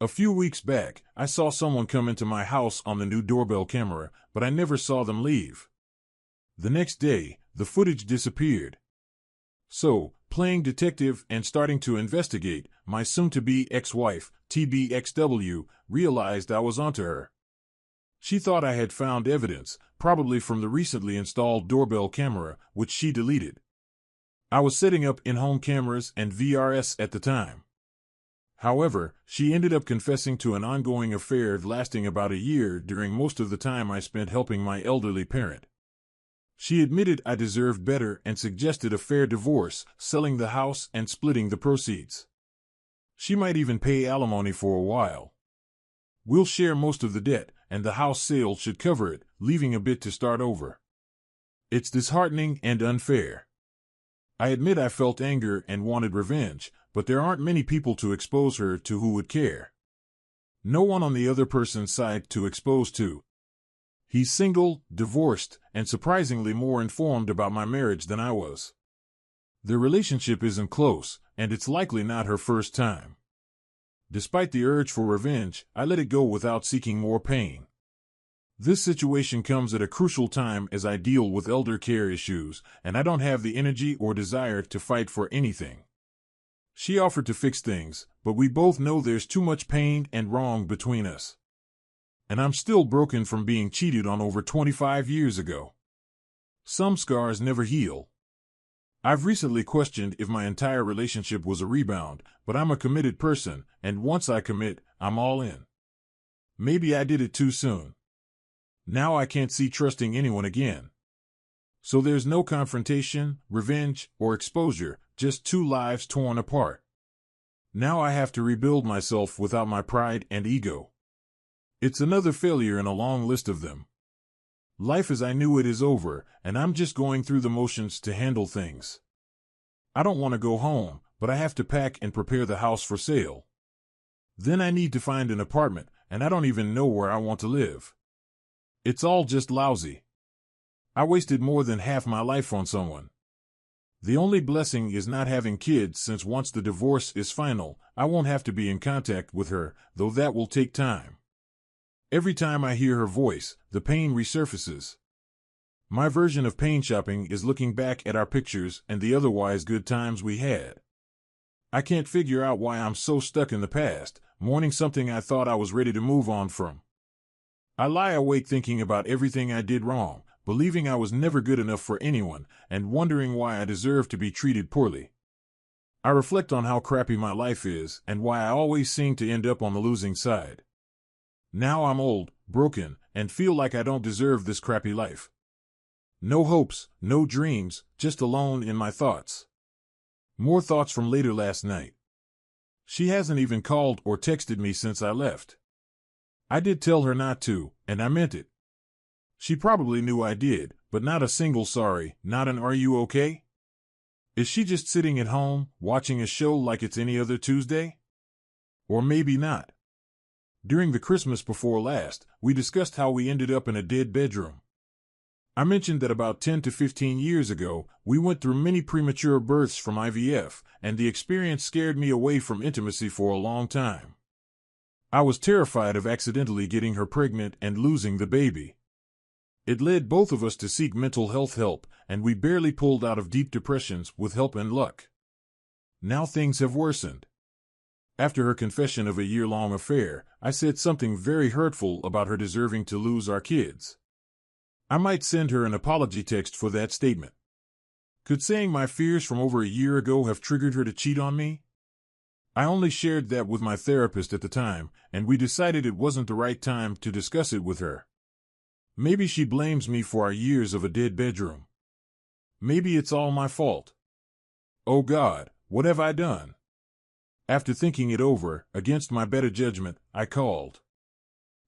A few weeks back, I saw someone come into my house on the new doorbell camera, but I never saw them leave. The next day, the footage disappeared. So, playing detective and starting to investigate, my soon-to-be ex-wife, TBXW, realized I was onto her. She thought I had found evidence, probably from the recently installed doorbell camera, which she deleted. I was setting up in-home cameras and VRS at the time. However, she ended up confessing to an ongoing affair lasting about a year during most of the time I spent helping my elderly parent. She admitted I deserved better and suggested a fair divorce, selling the house and splitting the proceeds. She might even pay alimony for a while. We'll share most of the debt, and the house sale should cover it, leaving a bit to start over. It's disheartening and unfair. I admit I felt anger and wanted revenge, but there aren't many people to expose her to who would care. No one on the other person's side to expose to. He's single, divorced, and surprisingly more informed about my marriage than I was. The relationship isn't close, and it's likely not her first time. Despite the urge for revenge, I let it go without seeking more pain. This situation comes at a crucial time as I deal with elder care issues, and I don't have the energy or desire to fight for anything. She offered to fix things, but we both know there's too much pain and wrong between us. And I'm still broken from being cheated on over 25 years ago. Some scars never heal. I've recently questioned if my entire relationship was a rebound, but I'm a committed person, and once I commit, I'm all in. Maybe I did it too soon. Now I can't see trusting anyone again. So there's no confrontation, revenge, or exposure, just two lives torn apart. Now I have to rebuild myself without my pride and ego. It's another failure in a long list of them. Life as I knew it is over, and I'm just going through the motions to handle things. I don't want to go home, but I have to pack and prepare the house for sale. Then I need to find an apartment, and I don't even know where I want to live. It's all just lousy. I wasted more than half my life on someone. The only blessing is not having kids, since once the divorce is final, I won't have to be in contact with her, though that will take time. Every time I hear her voice, the pain resurfaces. My version of pain shopping is looking back at our pictures and the otherwise good times we had. I can't figure out why I'm so stuck in the past, mourning something I thought I was ready to move on from. I lie awake thinking about everything I did wrong, believing I was never good enough for anyone, and wondering why I deserve to be treated poorly. I reflect on how crappy my life is and why I always seem to end up on the losing side. Now I'm old, broken, and feel like I don't deserve this crappy life. No hopes, no dreams, just alone in my thoughts. More thoughts from later last night. She hasn't even called or texted me since I left. I did tell her not to, and I meant it. She probably knew I did, but not a single sorry, not an "are you okay?" Is she just sitting at home, watching a show like it's any other Tuesday? Or maybe not. During the Christmas before last, we discussed how we ended up in a dead bedroom. I mentioned that about 10 to 15 years ago, we went through many premature births from IVF, and the experience scared me away from intimacy for a long time. I was terrified of accidentally getting her pregnant and losing the baby. It led both of us to seek mental health help, and we barely pulled out of deep depressions with help and luck. Now things have worsened. After her confession of a year-long affair, I said something very hurtful about her deserving to lose our kids. I might send her an apology text for that statement. Could saying my fears from over a year ago have triggered her to cheat on me? I only shared that with my therapist at the time, and we decided it wasn't the right time to discuss it with her. Maybe she blames me for our years of a dead bedroom. Maybe it's all my fault. Oh God, what have I done? After thinking it over, against my better judgment, I called.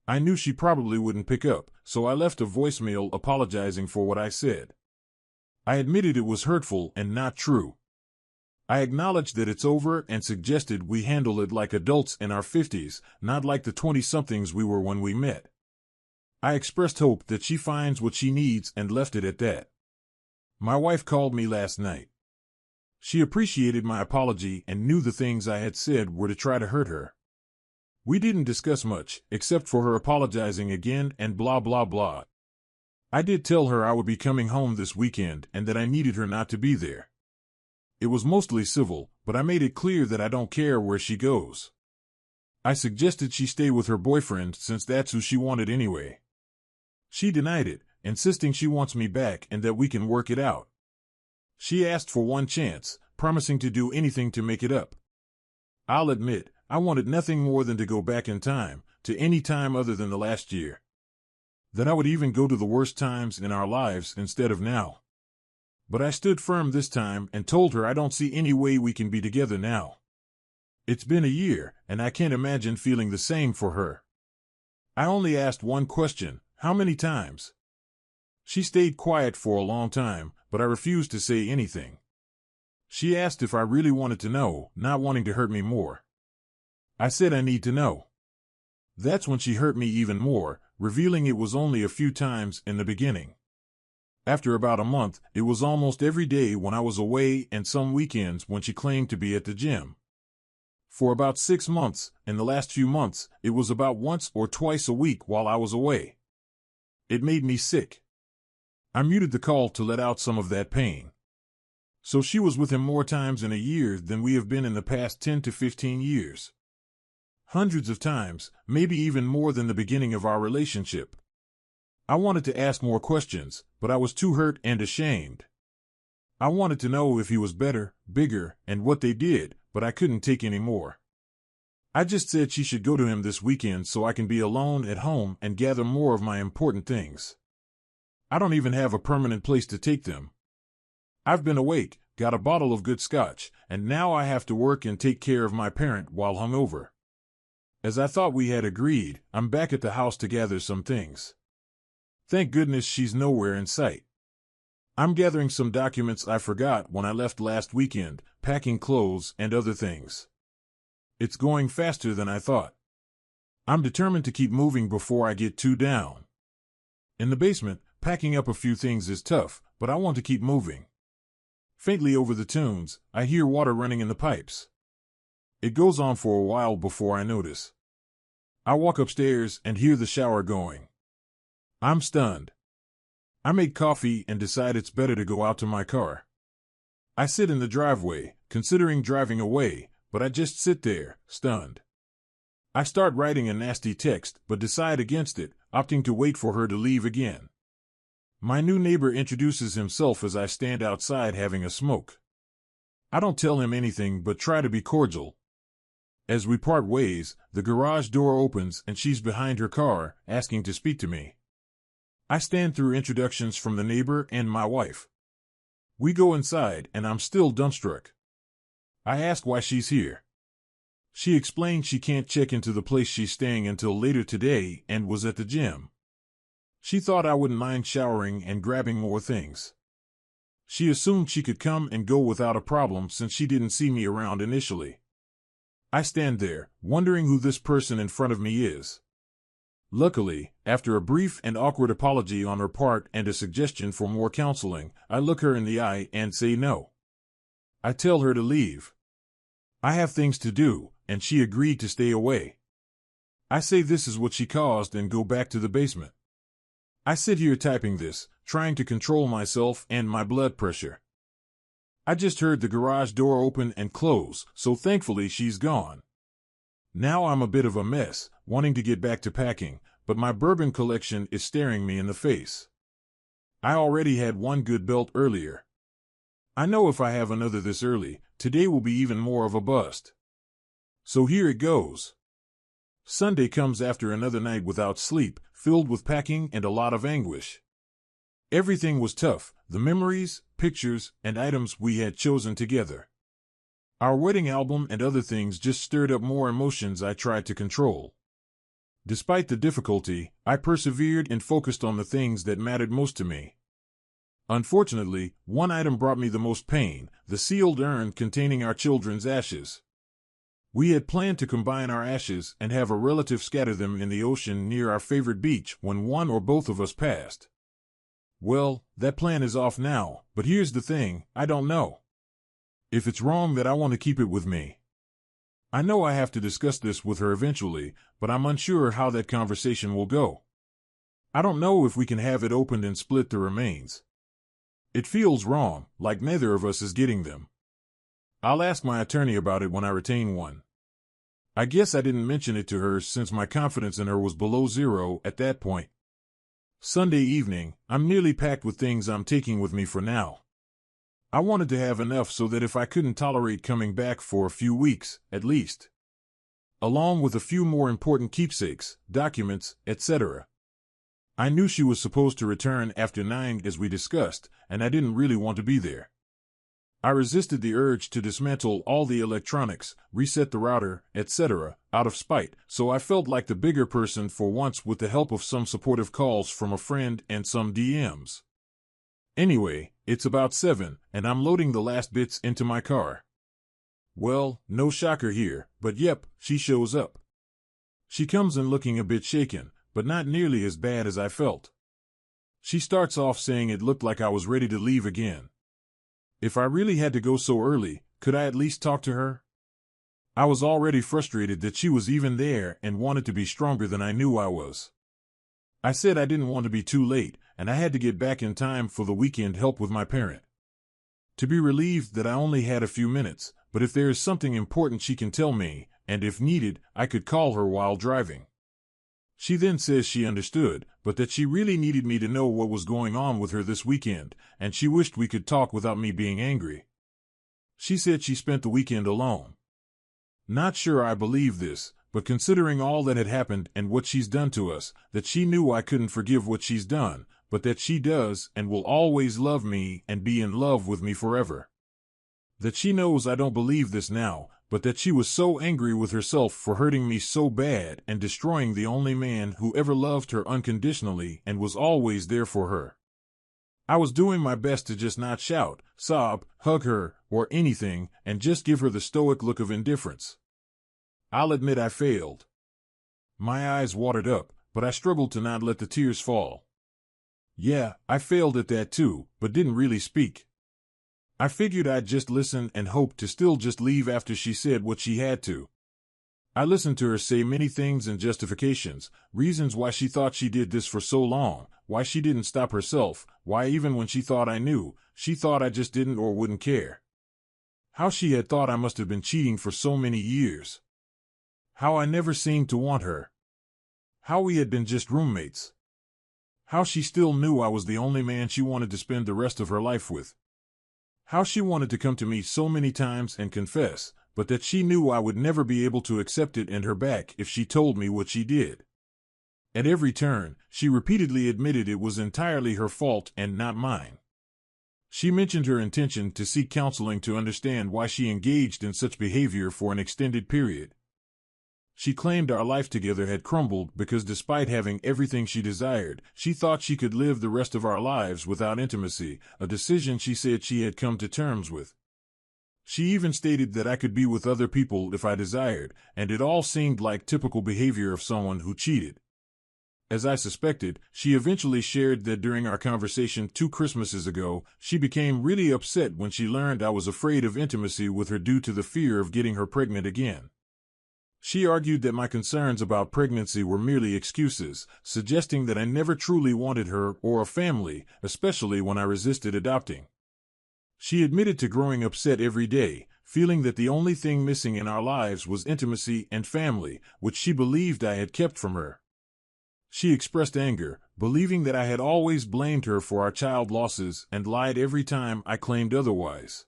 I knew she probably wouldn't pick up, so I left a voicemail apologizing for what I said. I admitted it was hurtful and not true. I acknowledged that it's over and suggested we handle it like adults in our 50s, not like the 20-somethings we were when we met. I expressed hope that she finds what she needs and left it at that. My wife called me last night. She appreciated my apology and knew the things I had said were to try to hurt her. We didn't discuss much, except for her apologizing again and blah blah blah. I did tell her I would be coming home this weekend and that I needed her not to be there. It was mostly civil, but I made it clear that I don't care where she goes. I suggested she stay with her boyfriend since that's who she wanted anyway. She denied it, insisting she wants me back and that we can work it out. She asked for one chance, promising to do anything to make it up. I'll admit, I wanted nothing more than to go back in time, to any time other than the last year. That I would even go to the worst times in our lives instead of now. But I stood firm this time and told her I don't see any way we can be together now. It's been a year, and I can't imagine feeling the same for her. I only asked one question, how many times? She stayed quiet for a long time, but I refused to say anything. She asked if I really wanted to know, not wanting to hurt me more. I said I need to know. That's when she hurt me even more, revealing it was only a few times in the beginning. After about a month, it was almost every day when I was away and some weekends when she claimed to be at the gym. For about 6 months, in the last few months, it was about once or twice a week while I was away. It made me sick. I muted the call to let out some of that pain. So she was with him more times in a year than we have been in the past 10 to 15 years. Hundreds of times, maybe even more than the beginning of our relationship. I wanted to ask more questions, but I was too hurt and ashamed. I wanted to know if he was better, bigger, and what they did, but I couldn't take any more. I just said she should go to him this weekend so I can be alone at home and gather more of my important things. I don't even have a permanent place to take them. I've been awake, got a bottle of good scotch, and now I have to work and take care of my parent while hungover. As I thought we had agreed, I'm back at the house to gather some things. Thank goodness she's nowhere in sight. I'm gathering some documents I forgot when I left last weekend, packing clothes and other things. It's going faster than I thought. I'm determined to keep moving before I get too down. In the basement, packing up a few things is tough, but I want to keep moving. Faintly over the tunes, I hear water running in the pipes. It goes on for a while before I notice. I walk upstairs and hear the shower going. I'm stunned. I make coffee and decide it's better to go out to my car. I sit in the driveway, considering driving away, but I just sit there, stunned. I start writing a nasty text, but decide against it, opting to wait for her to leave again. My new neighbor introduces himself as I stand outside having a smoke. I don't tell him anything but try to be cordial. As we part ways, the garage door opens and she's behind her car, asking to speak to me. I stand through introductions from the neighbor and my wife. We go inside and I'm still dumbstruck. I ask why she's here. She explains she can't check into the place she's staying until later today and was at the gym. She thought I wouldn't mind showering and grabbing more things. She assumed she could come and go without a problem since she didn't see me around initially. I stand there, wondering who this person in front of me is. Luckily, after a brief and awkward apology on her part and a suggestion for more counseling, I look her in the eye and say no. I tell her to leave. I have things to do, and she agreed to stay away. I say this is what she caused and go back to the basement. I sit here typing this, trying to control myself and my blood pressure. I just heard the garage door open and close, so thankfully she's gone. Now I'm a bit of a mess, wanting to get back to packing, but my bourbon collection is staring me in the face. I already had one good belt earlier. I know if I have another this early, today will be even more of a bust. So here it goes. Sunday comes after another night without sleep, filled with packing and a lot of anguish. Everything was tough, the memories, pictures, and items we had chosen together. Our wedding album and other things just stirred up more emotions I tried to control. Despite the difficulty, I persevered and focused on the things that mattered most to me. Unfortunately, one item brought me the most pain, the sealed urn containing our children's ashes. We had planned to combine our ashes and have a relative scatter them in the ocean near our favorite beach when one or both of us passed. Well, that plan is off now, but here's the thing, I don't know if it's wrong that I want to keep it with me. I know I have to discuss this with her eventually, but I'm unsure how that conversation will go. I don't know if we can have it opened and split the remains. It feels wrong, like neither of us is getting them. I'll ask my attorney about it when I retain one. I guess I didn't mention it to her since my confidence in her was below zero at that point. Sunday evening, I'm nearly packed with things I'm taking with me for now. I wanted to have enough so that if I couldn't tolerate coming back for a few weeks, at least. Along with a few more important keepsakes, documents, etc. I knew she was supposed to return after 9 as we discussed, and I didn't really want to be there. I resisted the urge to dismantle all the electronics, reset the router, etc., out of spite, so I felt like the bigger person for once with the help of some supportive calls from a friend and some DMs. Anyway, it's about 7, and I'm loading the last bits into my car. Well, no shocker here, but yep, she shows up. She comes in looking a bit shaken, but not nearly as bad as I felt. She starts off saying it looked like I was ready to leave again. If I really had to go so early, could I at least talk to her? I was already frustrated that she was even there and wanted to be stronger than I knew I was. I said I didn't want to be too late, and I had to get back in time for the weekend help with my parent. To be relieved that I only had a few minutes, but if there is something important she can tell me, and if needed, I could call her while driving. She then says she understood, but that she really needed me to know what was going on with her this weekend, and she wished we could talk without me being angry. She said she spent the weekend alone. Not sure I believe this, but considering all that had happened and what she's done to us, that she knew I couldn't forgive what she's done, but that she does and will always love me and be in love with me forever. That she knows I don't believe this now, but that she was so angry with herself for hurting me so bad and destroying the only man who ever loved her unconditionally and was always there for her. I was doing my best to just not shout, sob, hug her, or anything, and just give her the stoic look of indifference. I'll admit I failed. My eyes watered up, but I struggled to not let the tears fall. Yeah, I failed at that too, but didn't really speak. I figured I'd just listen and hope to still just leave after she said what she had to. I listened to her say many things and justifications, reasons why she thought she did this for so long, why she didn't stop herself, why even when she thought I knew, she thought I just didn't or wouldn't care. How she had thought I must have been cheating for so many years. How I never seemed to want her. How we had been just roommates. How she still knew I was the only man she wanted to spend the rest of her life with. How she wanted to come to me so many times and confess, but that she knew I would never be able to accept it and her back if she told me what she did. At every turn, she repeatedly admitted it was entirely her fault and not mine. She mentioned her intention to seek counseling to understand why she engaged in such behavior for an extended period. She claimed our life together had crumbled because despite having everything she desired, she thought she could live the rest of our lives without intimacy, a decision she said she had come to terms with. She even stated that I could be with other people if I desired, and it all seemed like typical behavior of someone who cheated. As I suspected, she eventually shared that during our conversation 2 Christmases ago, she became really upset when she learned I was afraid of intimacy with her due to the fear of getting her pregnant again. She argued that my concerns about pregnancy were merely excuses, suggesting that I never truly wanted her or a family, especially when I resisted adopting. She admitted to growing upset every day, feeling that the only thing missing in our lives was intimacy and family, which she believed I had kept from her. She expressed anger, believing that I had always blamed her for our child losses and lied every time I claimed otherwise.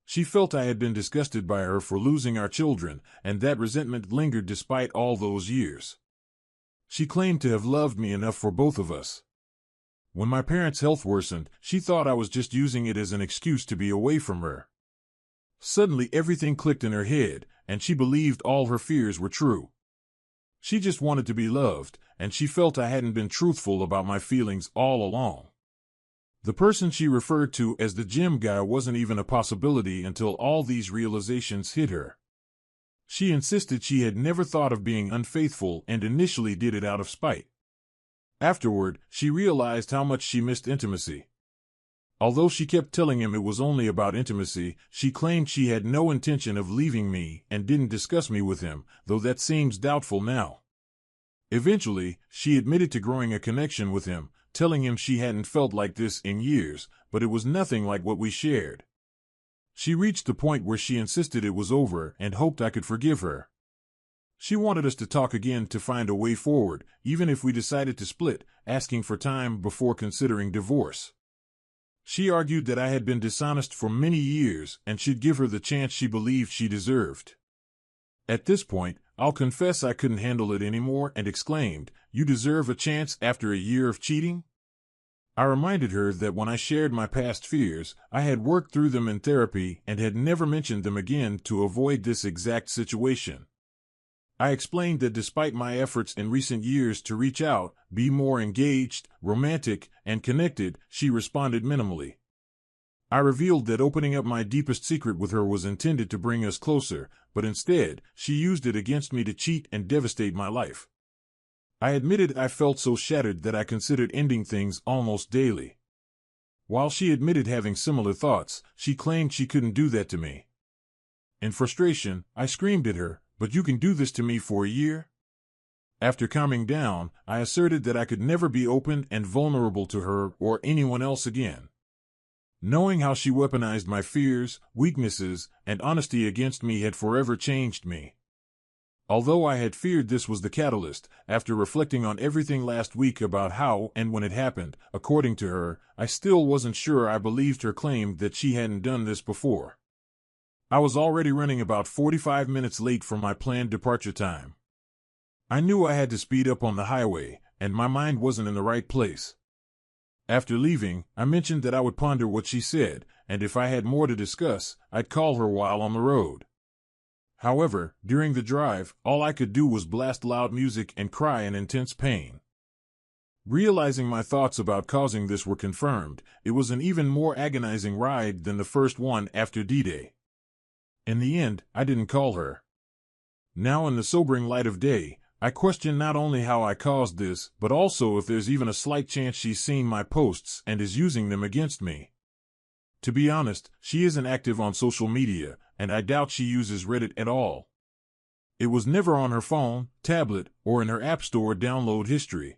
She felt I had been disgusted by her for losing our children, and that resentment lingered despite all those years. She claimed to have loved me enough for both of us. When my parents' health worsened, she thought I was just using it as an excuse to be away from her. Suddenly everything clicked in her head, and she believed all her fears were true. She just wanted to be loved, and she felt I hadn't been truthful about my feelings all along. The person she referred to as the gym guy wasn't even a possibility until all these realizations hit her. She insisted she had never thought of being unfaithful and initially did it out of spite. Afterward, she realized how much she missed intimacy. Although she kept telling him it was only about intimacy, she claimed she had no intention of leaving me and didn't discuss me with him, though that seems doubtful now. Eventually, she admitted to growing a connection with him, telling him she hadn't felt like this in years, but it was nothing like what we shared. She reached the point where she insisted it was over and hoped I could forgive her. She wanted us to talk again to find a way forward, even if we decided to split, asking for time before considering divorce. She argued that I had been dishonest for many years and should give her the chance she believed she deserved. At this point, I'll confess I couldn't handle it anymore and exclaimed, "You deserve a chance after a year of cheating?" I reminded her that when I shared my past fears, I had worked through them in therapy and had never mentioned them again to avoid this exact situation. I explained that despite my efforts in recent years to reach out, be more engaged, romantic, and connected, she responded minimally. I revealed that opening up my deepest secret with her was intended to bring us closer, but instead, she used it against me to cheat and devastate my life. I admitted I felt so shattered that I considered ending things almost daily. While she admitted having similar thoughts, she claimed she couldn't do that to me. In frustration, I screamed at her, "But you can do this to me for a year?" After calming down, I asserted that I could never be open and vulnerable to her or anyone else again. Knowing how she weaponized my fears, weaknesses, and honesty against me had forever changed me. Although I had feared this was the catalyst, after reflecting on everything last week about how and when it happened, according to her, I still wasn't sure I believed her claim that she hadn't done this before. I was already running about 45 minutes late for my planned departure time. I knew I had to speed up on the highway, and my mind wasn't in the right place. After leaving, I mentioned that I would ponder what she said, and if I had more to discuss, I'd call her while on the road. However, during the drive, all I could do was blast loud music and cry in intense pain. Realizing my thoughts about causing this were confirmed, it was an even more agonizing ride than the first one after D-Day. In the end, I didn't call her. Now in the sobering light of day, I question not only how I caused this, but also if there's even a slight chance she's seen my posts and is using them against me. To be honest, she isn't active on social media, and I doubt she uses Reddit at all. It was never on her phone, tablet, or in her App Store download history.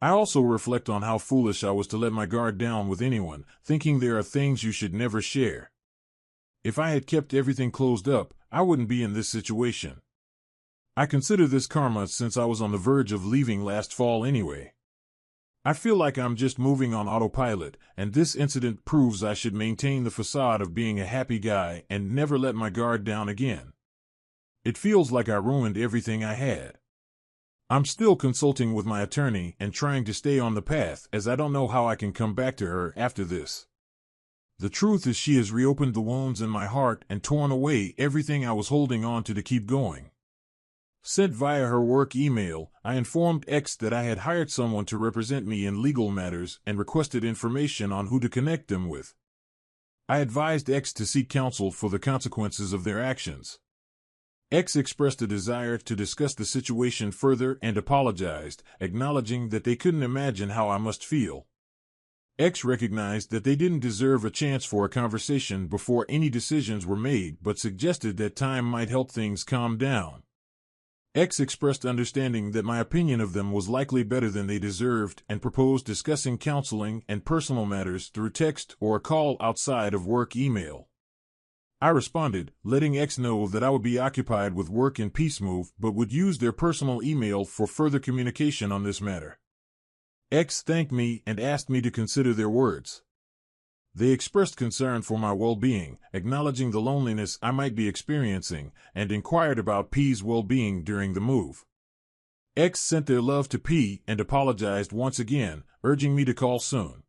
I also reflect on how foolish I was to let my guard down with anyone, thinking there are things you should never share. If I had kept everything closed up, I wouldn't be in this situation. I consider this karma since I was on the verge of leaving last fall anyway. I feel like I'm just moving on autopilot, and this incident proves I should maintain the facade of being a happy guy and never let my guard down again. It feels like I ruined everything I had. I'm still consulting with my attorney and trying to stay on the path as I don't know how I can come back to her after this. The truth is she has reopened the wounds in my heart and torn away everything I was holding on to keep going. Sent via her work email, I informed X that I had hired someone to represent me in legal matters and requested information on who to connect them with. I advised X to seek counsel for the consequences of their actions. X expressed a desire to discuss the situation further and apologized, acknowledging that they couldn't imagine how I must feel. X recognized that they didn't deserve a chance for a conversation before any decisions were made, but suggested that time might help things calm down. X expressed understanding that my opinion of them was likely better than they deserved and proposed discussing counseling and personal matters through text or a call outside of work email. I responded, letting X know that I would be occupied with work in Peacemove but would use their personal email for further communication on this matter. X thanked me and asked me to consider their words. They expressed concern for my well-being, acknowledging the loneliness I might be experiencing, and inquired about P's well-being during the move. X sent their love to P and apologized once again, urging me to call soon.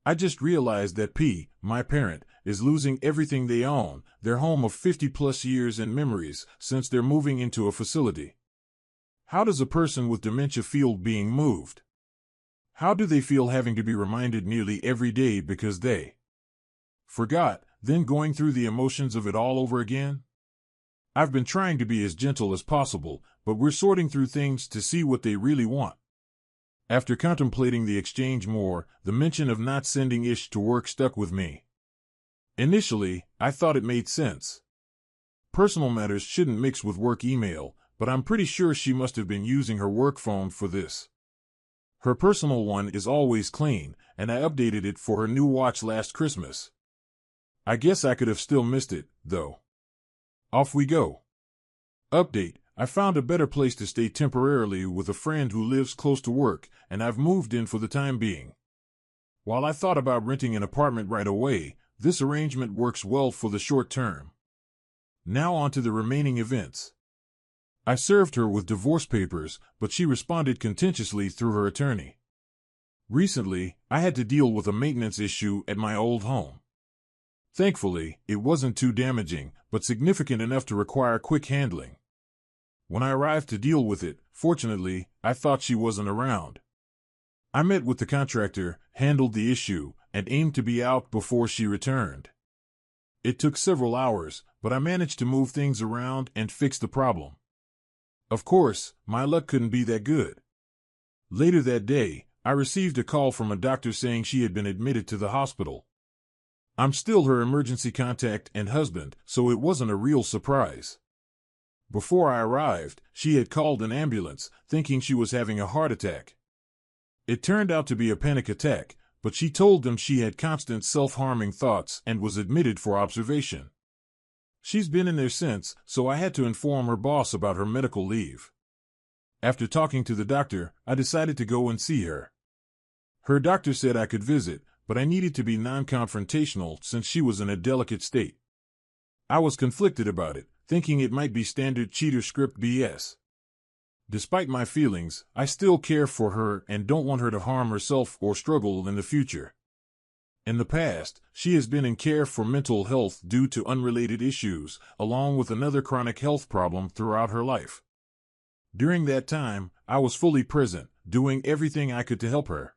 I just realized that P, my parent, is losing everything they own, their home of 50-plus years and memories, since they're moving into a facility. How does a person with dementia feel being moved? How do they feel having to be reminded nearly every day because they forgot, then going through the emotions of it all over again? I've been trying to be as gentle as possible, but we're sorting through things to see what they really want. After contemplating the exchange more, the mention of not sending Ish to work stuck with me. Initially, I thought it made sense. Personal matters shouldn't mix with work email, but I'm pretty sure she must have been using her work phone for this. Her personal one is always clean, and I updated it for her new watch last Christmas. I guess I could have still missed it, though. Off we go. Update: I found a better place to stay temporarily with a friend who lives close to work, and I've moved in for the time being. While I thought about renting an apartment right away, this arrangement works well for the short term. Now on to the remaining events. I served her with divorce papers, but she responded contentiously through her attorney. Recently, I had to deal with a maintenance issue at my old home. Thankfully, it wasn't too damaging, but significant enough to require quick handling. When I arrived to deal with it, fortunately, I thought she wasn't around. I met with the contractor, handled the issue, and aimed to be out before she returned. It took several hours, but I managed to move things around and fix the problem. Of course, my luck couldn't be that good. Later that day, I received a call from a doctor saying she had been admitted to the hospital. I'm still her emergency contact and husband, so it wasn't a real surprise. Before I arrived, she had called an ambulance, thinking she was having a heart attack. It turned out to be a panic attack, but she told them she had constant self-harming thoughts and was admitted for observation. She's been in there since, so I had to inform her boss about her medical leave. After talking to the doctor, I decided to go and see her. Her doctor said I could visit, but I needed to be non-confrontational since she was in a delicate state. I was conflicted about it, thinking it might be standard cheater script BS. Despite my feelings, I still care for her and don't want her to harm herself or struggle in the future. In the past, she has been in care for mental health due to unrelated issues, along with another chronic health problem throughout her life. During that time, I was fully present, doing everything I could to help her.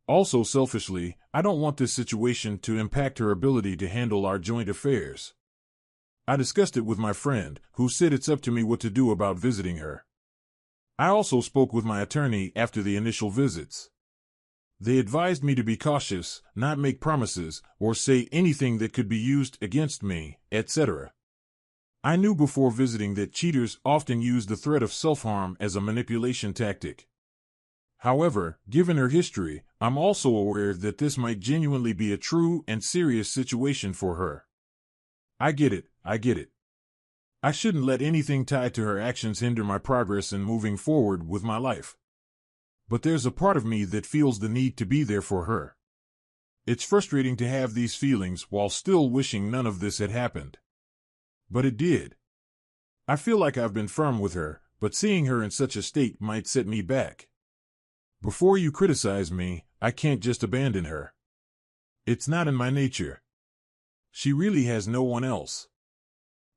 Also selfishly, I don't want this situation to impact her ability to handle our joint affairs. I discussed it with my friend, who said it's up to me what to do about visiting her. I also spoke with my attorney after the initial visits. They advised me to be cautious, not make promises, or say anything that could be used against me, etc. I knew before visiting that cheaters often use the threat of self-harm as a manipulation tactic. However, given her history, I'm also aware that this might genuinely be a true and serious situation for her. I get it. I shouldn't let anything tied to her actions hinder my progress in moving forward with my life. But there's a part of me that feels the need to be there for her. It's frustrating to have these feelings while still wishing none of this had happened. But it did. I feel like I've been firm with her, but seeing her in such a state might set me back. Before you criticize me, I can't just abandon her. It's not in my nature. She really has no one else.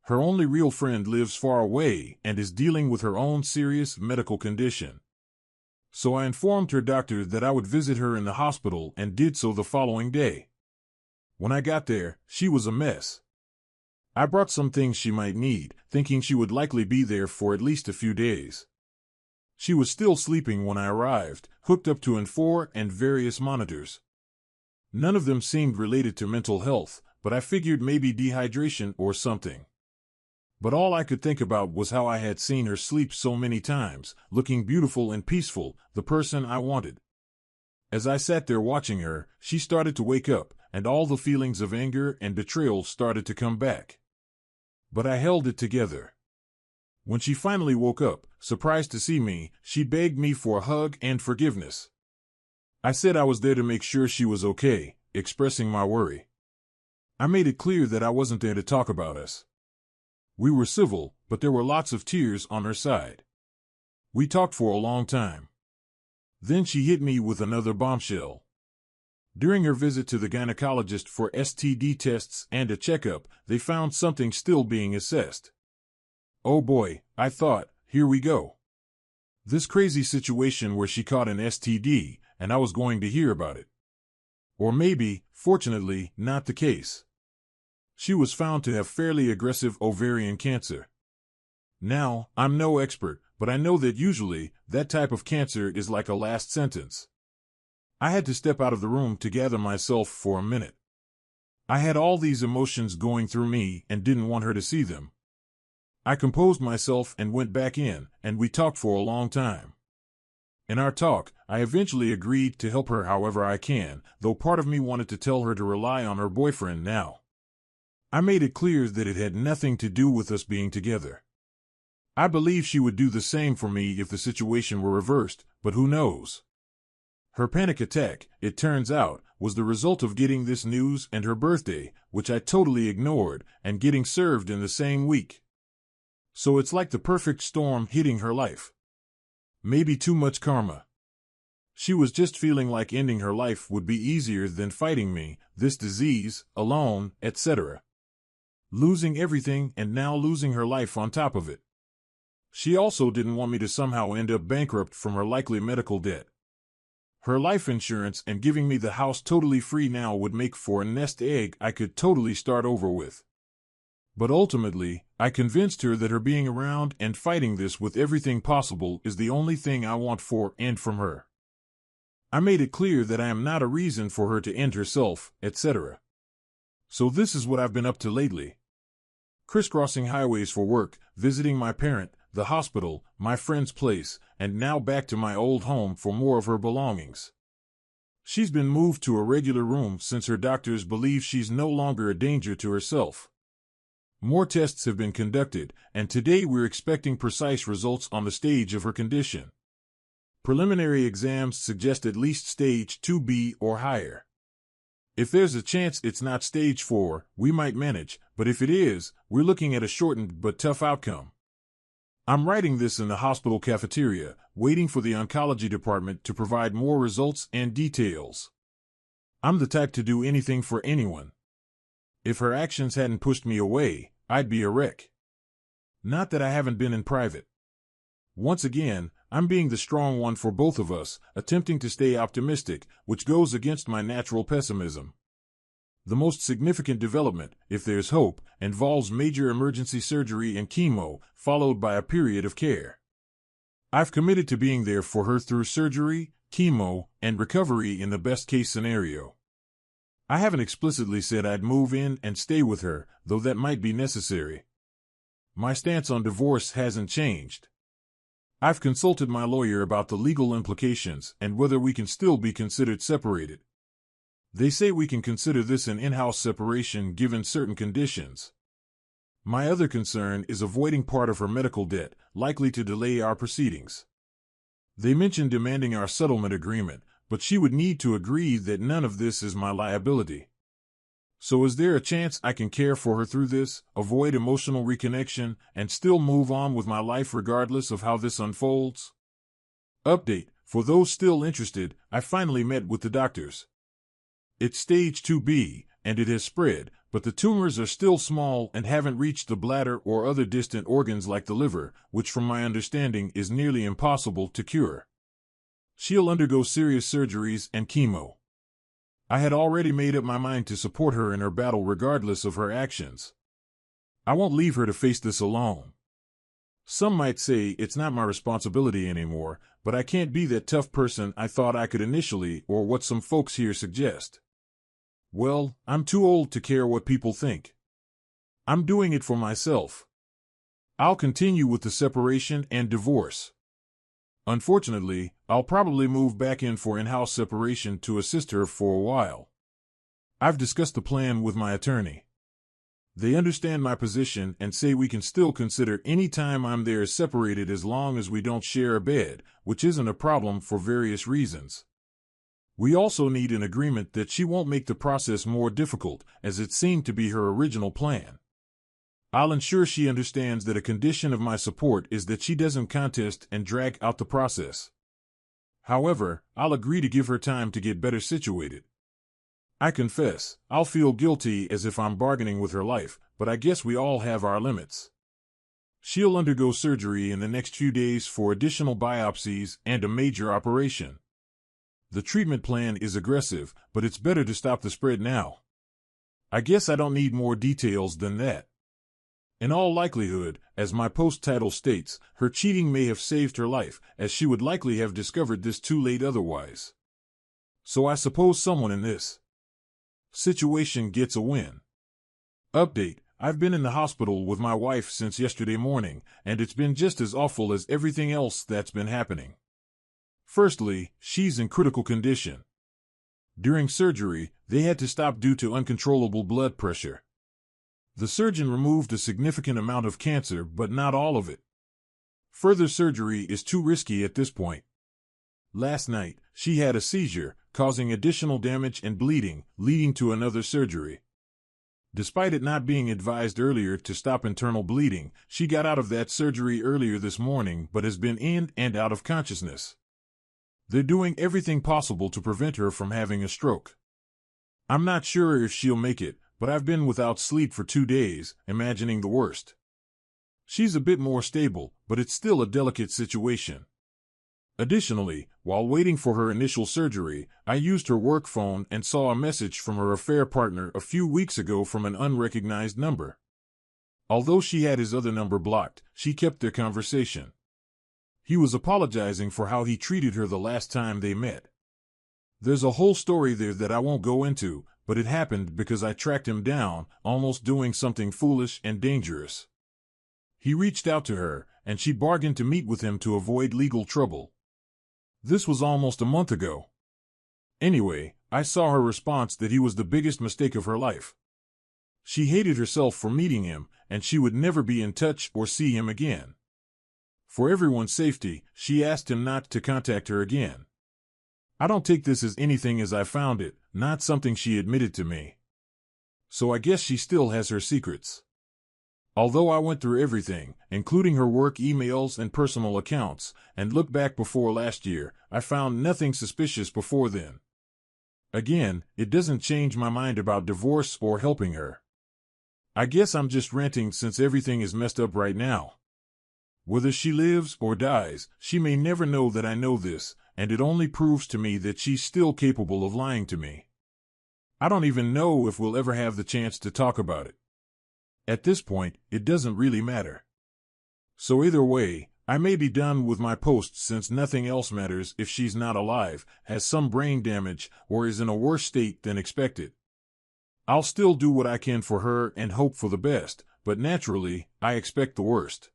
Her only real friend lives far away and is dealing with her own serious medical condition. So I informed her doctor that I would visit her in the hospital and did so the following day. When I got there, she was a mess. I brought some things she might need, thinking she would likely be there for at least a few days. She was still sleeping when I arrived, hooked up to N4 and various monitors. None of them seemed related to mental health, but I figured maybe dehydration or something. But all I could think about was how I had seen her sleep so many times, looking beautiful and peaceful, the person I wanted. As I sat there watching her, she started to wake up, and all the feelings of anger and betrayal started to come back. But I held it together. When she finally woke up, surprised to see me, she begged me for a hug and forgiveness. I said I was there to make sure she was okay, expressing my worry. I made it clear that I wasn't there to talk about us. We were civil, but there were lots of tears on her side. We talked for a long time. Then she hit me with another bombshell. During her visit to the gynecologist for STD tests and a checkup, they found something still being assessed. Oh boy, I thought, here we go. This crazy situation where she caught an STD, and I was going to hear about it. Or maybe, fortunately, not the case. She was found to have fairly aggressive ovarian cancer. Now, I'm no expert, but but I know that usually that type of cancer is like a last sentence. I had to step out of the room to gather myself for a minute. I had all these emotions going through me and didn't want her to see them. I composed myself and went back in, and we talked for a long time. In our talk, I eventually agreed to help her however I can, though part of me wanted to tell her to rely on her boyfriend now. I made it clear that it had nothing to do with us being together. I believe she would do the same for me if the situation were reversed, but who knows? Her panic attack, it turns out, was the result of getting this news and her birthday, which I totally ignored, and getting served in the same week. So it's like the perfect storm hitting her life. Maybe too much karma. She was just feeling like ending her life would be easier than fighting me, this disease, alone, etc. Losing everything and now losing her life on top of it. She also didn't want me to somehow end up bankrupt from her likely medical debt. Her life insurance and giving me the house totally free now would make for a nest egg I could totally start over with. But ultimately, I convinced her that her being around and fighting this with everything possible is the only thing I want for and from her. I made it clear that I am not a reason for her to end herself, etc. So this is what I've been up to lately. Crisscrossing highways for work, visiting my parent, the hospital, my friend's place, and now back to my old home for more of her belongings. She's been moved to a regular room since her doctors believe she's no longer a danger to herself. More tests have been conducted, and today we're expecting precise results on the stage of her condition. Preliminary exams suggest at least stage 2B or higher. If there's a chance it's not stage 4, we might manage, but if it is, we're looking at a shortened but tough outcome. I'm writing this in the hospital cafeteria, waiting for the oncology department to provide more results and details. I'm the type to do anything for anyone. If her actions hadn't pushed me away, I'd be a wreck. Not that I haven't been in private. Once again, I'm being the strong one for both of us, attempting to stay optimistic, which goes against my natural pessimism. The most significant development, if there's hope, involves major emergency surgery and chemo, followed by a period of care. I've committed to being there for her through surgery, chemo, and recovery in the best-case scenario. I haven't explicitly said I'd move in and stay with her, though that might be necessary. My stance on divorce hasn't changed. I've consulted my lawyer about the legal implications and whether we can still be considered separated. They say we can consider this an in-house separation given certain conditions. My other concern is avoiding part of her medical debt, likely to delay our proceedings. They mentioned demanding our settlement agreement, but she would need to agree that none of this is my liability. So is there a chance I can care for her through this, avoid emotional reconnection, and still move on with my life regardless of how this unfolds? Update: for those still interested, I finally met with the doctors. It's stage 2B, and it has spread, but the tumors are still small and haven't reached the bladder or other distant organs like the liver, which from my understanding is nearly impossible to cure. She'll undergo serious surgeries and chemo. I had already made up my mind to support her in her battle regardless of her actions. I won't leave her to face this alone. Some might say it's not my responsibility anymore, but I can't be that tough person I thought I could initially, or what some folks here suggest. Well, I'm too old to care what people think. I'm doing it for myself. I'll continue with the separation and divorce. Unfortunately, I'll probably move back in for in-house separation to assist her for a while. I've discussed the plan with my attorney. They understand my position and say we can still consider any time I'm there separated as long as we don't share a bed, which isn't a problem for various reasons. We also need an agreement that she won't make the process more difficult, as it seemed to be her original plan. I'll ensure she understands that a condition of my support is that she doesn't contest and drag out the process. However, I'll agree to give her time to get better situated. I confess, I'll feel guilty as if I'm bargaining with her life, but I guess we all have our limits. She'll undergo surgery in the next few days for additional biopsies and a major operation. The treatment plan is aggressive, but it's better to stop the spread now. I guess I don't need more details than that. In all likelihood, as my post title states, her cheating may have saved her life, as she would likely have discovered this too late otherwise. So I suppose someone in this situation gets a win. Update: I've been in the hospital with my wife since yesterday morning, and it's been just as awful as everything else that's been happening. Firstly, she's in critical condition. During surgery, they had to stop due to uncontrollable blood pressure. The surgeon removed a significant amount of cancer, but not all of it. Further surgery is too risky at this point. Last night, she had a seizure, causing additional damage and bleeding, leading to another surgery. Despite it not being advised earlier to stop internal bleeding, she got out of that surgery earlier this morning but has been in and out of consciousness. They're doing everything possible to prevent her from having a stroke. I'm not sure if she'll make it, but I've been without sleep for 2 days, imagining the worst. She's a bit more stable, but it's still a delicate situation. Additionally, while waiting for her initial surgery, I used her work phone and saw a message from her affair partner a few weeks ago from an unrecognized number. Although she had his other number blocked, she kept their conversation. He was apologizing for how he treated her the last time they met. There's a whole story there that I won't go into, but it happened because I tracked him down, almost doing something foolish and dangerous. He reached out to her, and she bargained to meet with him to avoid legal trouble. This was almost a month ago. Anyway, I saw her response that he was the biggest mistake of her life. She hated herself for meeting him, and she would never be in touch or see him again. For everyone's safety, she asked him not to contact her again. I don't take this as anything as I found it, not something she admitted to me. So I guess she still has her secrets. Although I went through everything, including her work emails and personal accounts, and looked back before last year, I found nothing suspicious before then. Again, it doesn't change my mind about divorce or helping her. I guess I'm just ranting since everything is messed up right now. Whether she lives or dies, she may never know that I know this, and it only proves to me that she's still capable of lying to me. I don't even know if we'll ever have the chance to talk about it. At this point, it doesn't really matter. So either way, I may be done with my post since nothing else matters if she's not alive, has some brain damage, or is in a worse state than expected. I'll still do what I can for her and hope for the best, but naturally, I expect the worst.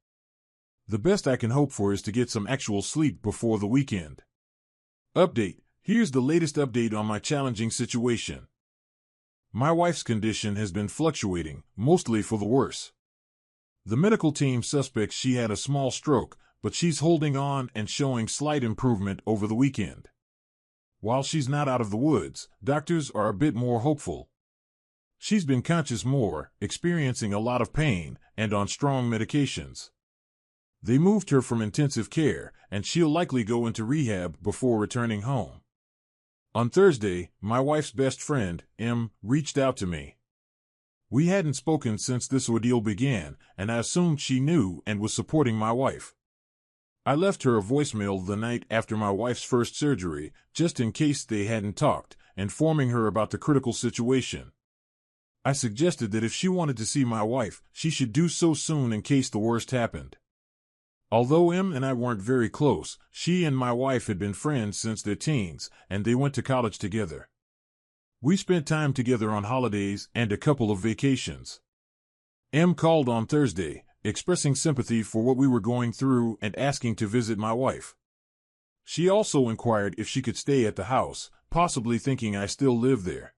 The best I can hope for is to get some actual sleep before the weekend. Update: here's the latest update on my challenging situation. My wife's condition has been fluctuating, mostly for the worse. The medical team suspects she had a small stroke, but she's holding on and showing slight improvement over the weekend. While she's not out of the woods, doctors are a bit more hopeful. She's been conscious more, experiencing a lot of pain, and on strong medications. They moved her from intensive care, and she'll likely go into rehab before returning home. On Thursday, my wife's best friend, M, reached out to me. We hadn't spoken since this ordeal began, and I assumed she knew and was supporting my wife. I left her a voicemail the night after my wife's first surgery, just in case they hadn't talked, informing her about the critical situation. I suggested that if she wanted to see my wife, she should do so soon in case the worst happened. Although M and I weren't very close, she and my wife had been friends since their teens, and they went to college together. We spent time together on holidays and a couple of vacations. M called on Thursday, expressing sympathy for what we were going through and asking to visit my wife. She also inquired if she could stay at the house, possibly thinking I still live there.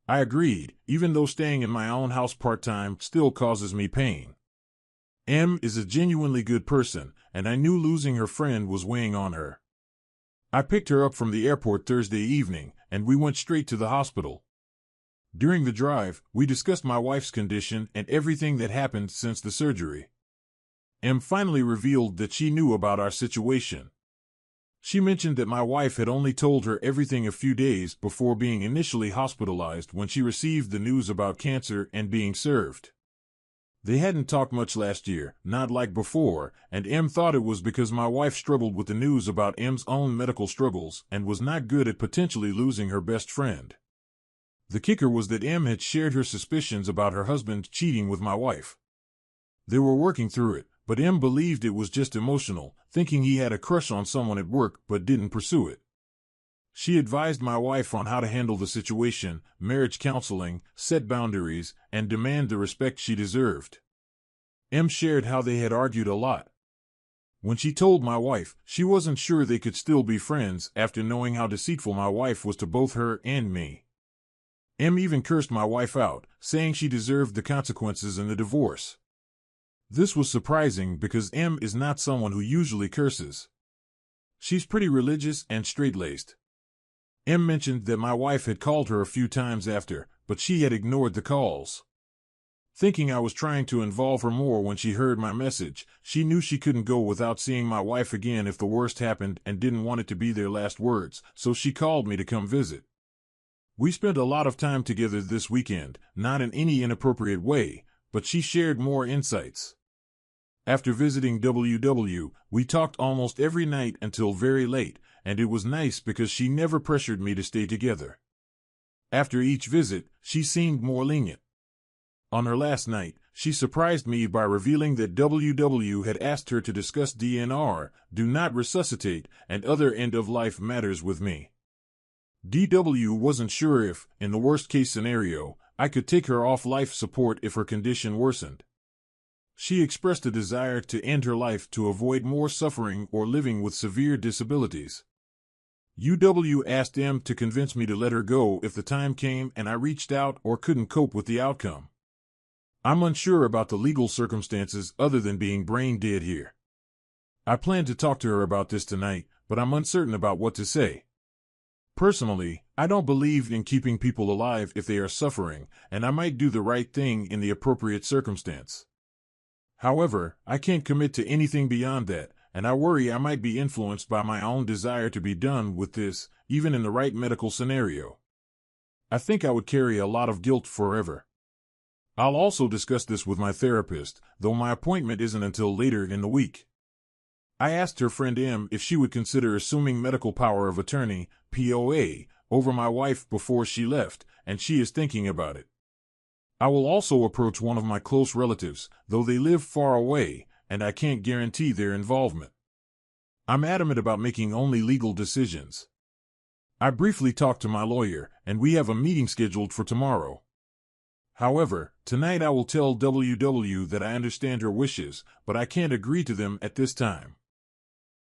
I agreed, even though staying in my own house part-time still causes me pain. M is a genuinely good person, and I knew losing her friend was weighing on her. I picked her up from the airport Thursday evening, and we went straight to the hospital. During the drive, we discussed my wife's condition and everything that happened since the surgery. M finally revealed that she knew about our situation. She mentioned that my wife had only told her everything a few days before being initially hospitalized when she received the news about cancer and being served. They hadn't talked much last year, not like before, and M thought it was because my wife struggled with the news about M's own medical struggles and was not good at potentially losing her best friend. The kicker was that M had shared her suspicions about her husband cheating with my wife. They were working through it, but M believed it was just emotional, thinking he had a crush on someone at work but didn't pursue it. She advised my wife on how to handle the situation, marriage counseling, set boundaries, and demand the respect she deserved. M shared how they had argued a lot. When she told my wife, she wasn't sure they could still be friends after knowing how deceitful my wife was to both her and me. M even cursed my wife out, saying she deserved the consequences in the divorce. This was surprising because M is not someone who usually curses. She's pretty religious and straight-laced. M mentioned that my wife had called her a few times after, but she had ignored the calls. Thinking I was trying to involve her more when she heard my message, she knew she couldn't go without seeing my wife again if the worst happened and didn't want it to be their last words, so she called me to come visit. We spent a lot of time together this weekend, not in any inappropriate way, but she shared more insights. After visiting WW, we talked almost every night until very late, and it was nice because she never pressured me to stay together. After each visit, she seemed more lenient. On her last night, she surprised me by revealing that WW had asked her to discuss DNR, do not resuscitate, and other end-of-life matters with me. DW wasn't sure if, in the worst-case scenario, I could take her off life support if her condition worsened. She expressed a desire to end her life to avoid more suffering or living with severe disabilities. UW asked M to convince me to let her go if the time came and I reached out or couldn't cope with the outcome. I'm unsure about the legal circumstances other than being brain dead here. I plan to talk to her about this tonight, but I'm uncertain about what to say. Personally, I don't believe in keeping people alive if they are suffering, and I might do the right thing in the appropriate circumstance. However, I can't commit to anything beyond that, and I worry I might be influenced by my own desire to be done with this, even in the right medical scenario. I think I would carry a lot of guilt forever. I'll also discuss this with my therapist, though my appointment isn't until later in the week. I asked her friend M if she would consider assuming medical power of attorney, POA, over my wife before she left, and she is thinking about it. I will also approach one of my close relatives, though they live far away, and I can't guarantee their involvement. I'm adamant about making only legal decisions. I briefly talked to my lawyer, and we have a meeting scheduled for tomorrow. However, tonight I will tell WW that I understand her wishes, but I can't agree to them at this time.